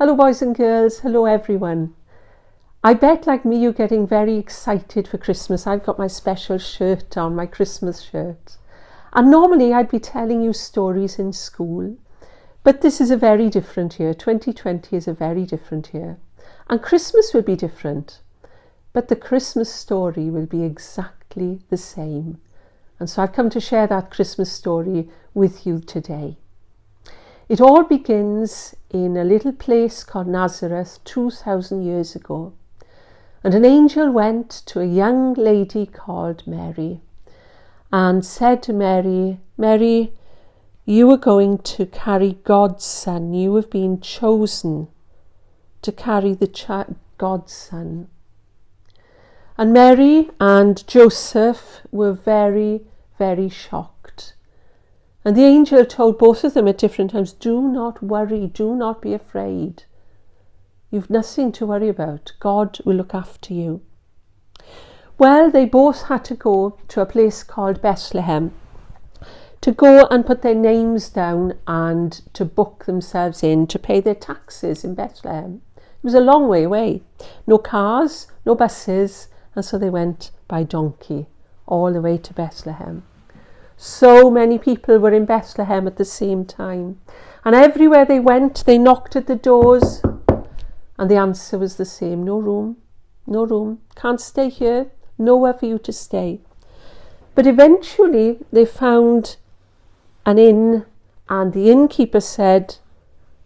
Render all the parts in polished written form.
Hello boys and girls, hello everyone. I bet like me you're getting very excited for Christmas. I've got my special shirt on, my Christmas shirt. And normally I'd be telling you stories in school, but this is a very different year. 2020 is a very different year. And Christmas will be different, but the Christmas story will be exactly the same. And so I've come to share that Christmas story with you today. It all begins in a little place called Nazareth 2,000 years ago. And an angel went to a young lady called Mary and said to Mary, "Mary, you are going to carry God's son. You have been chosen to carry God's son." And Mary and Joseph were very, very shocked. And the angel told both of them at different times, "Do not worry, do not be afraid. You've nothing to worry about. God will look after you." Well, they both had to go to a place called Bethlehem to go and put their names down and to book themselves in to pay their taxes in Bethlehem. It was a long way away. No cars, no buses, and so they went by donkey all the way to Bethlehem. So many people were in Bethlehem at the same time. And everywhere they went, they knocked at the doors. And the answer was the same. No room, no room. Can't stay here. Nowhere for you to stay. But eventually they found an inn. And the innkeeper said,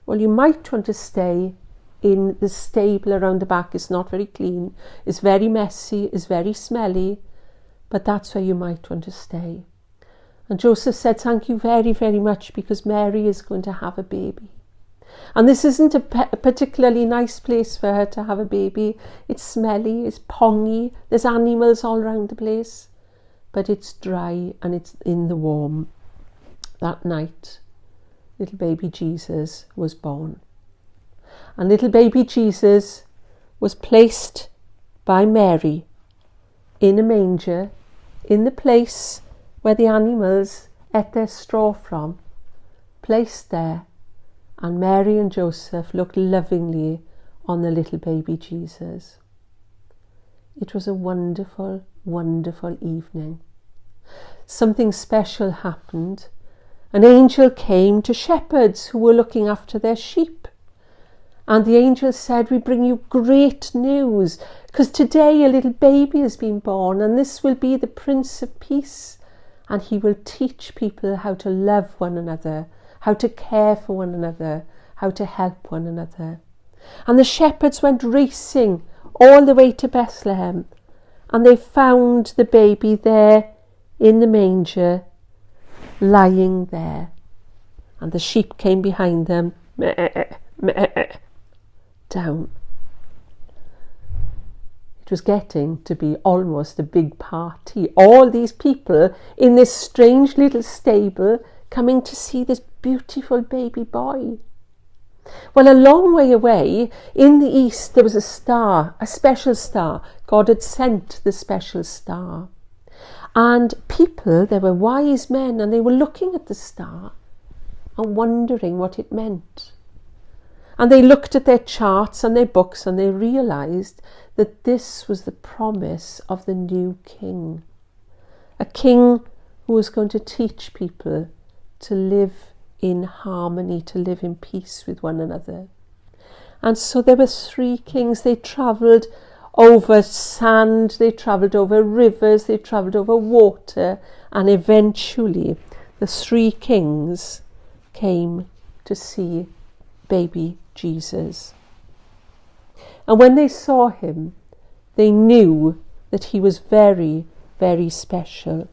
"Well, you might want to stay in the stable around the back. It's not very clean. It's very messy. It's very smelly. But that's where you might want to stay." And Joseph said, "Thank you very, very much, because Mary is going to have a baby. And this isn't a particularly nice place for her to have a baby. It's smelly, it's pongy, there's animals all around the place. But it's dry and it's in the warm." That night, little baby Jesus was born. And little baby Jesus was placed by Mary in a manger in the place where the animals ate their straw from, placed there, and Mary and Joseph looked lovingly on the little baby Jesus. It was a wonderful, wonderful evening. Something special happened. An angel came to shepherds who were looking after their sheep. And the angel said, "We bring you great news, because today a little baby has been born, and this will be the Prince of Peace. And he will teach people how to love one another, how to care for one another, how to help one another." And the shepherds went racing all the way to Bethlehem, and they found the baby there in the manger, lying there. And the sheep came behind them, meh, meh, down. It was getting to be almost a big party. All these people in this strange little stable coming to see this beautiful baby boy. Well, a long way away in the east there was a star, a special star. God had sent the special star. And people, there were wise men, and they were looking at the star and wondering what it meant. And they looked at their charts and their books, and they realised that this was the promise of the new king. A king who was going to teach people to live in harmony, to live in peace with one another. And so there were three kings. They travelled over sand, they travelled over rivers, they travelled over water, and eventually the three kings came to see baby Jesus. And when they saw him, they knew that he was very, very special.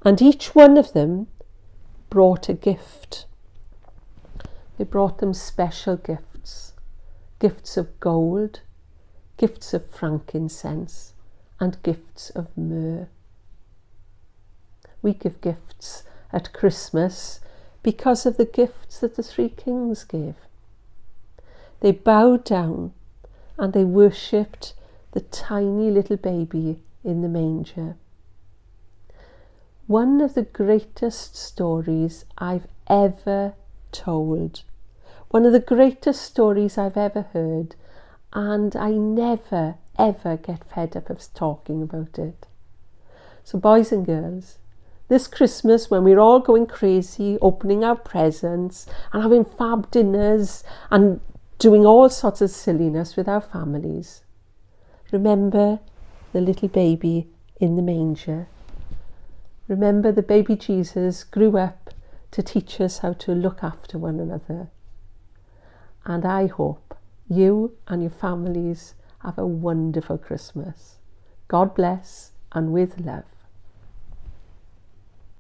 And each one of them brought a gift. They brought them special gifts. Gifts of gold, gifts of frankincense, and gifts of myrrh. We give gifts at Christmas because of the gifts that the three kings gave. They bowed down and they worshipped the tiny little baby in the manger. One of the greatest stories I've ever told One of the greatest stories I've ever heard, and I never ever get fed up of talking about it. So boys and girls, this Christmas, when we're all going crazy, opening our presents and having fab dinners and doing all sorts of silliness with our families, remember the little baby in the manger. Remember the baby Jesus grew up to teach us how to look after one another. And I hope you and your families have a wonderful Christmas. God bless, and with love.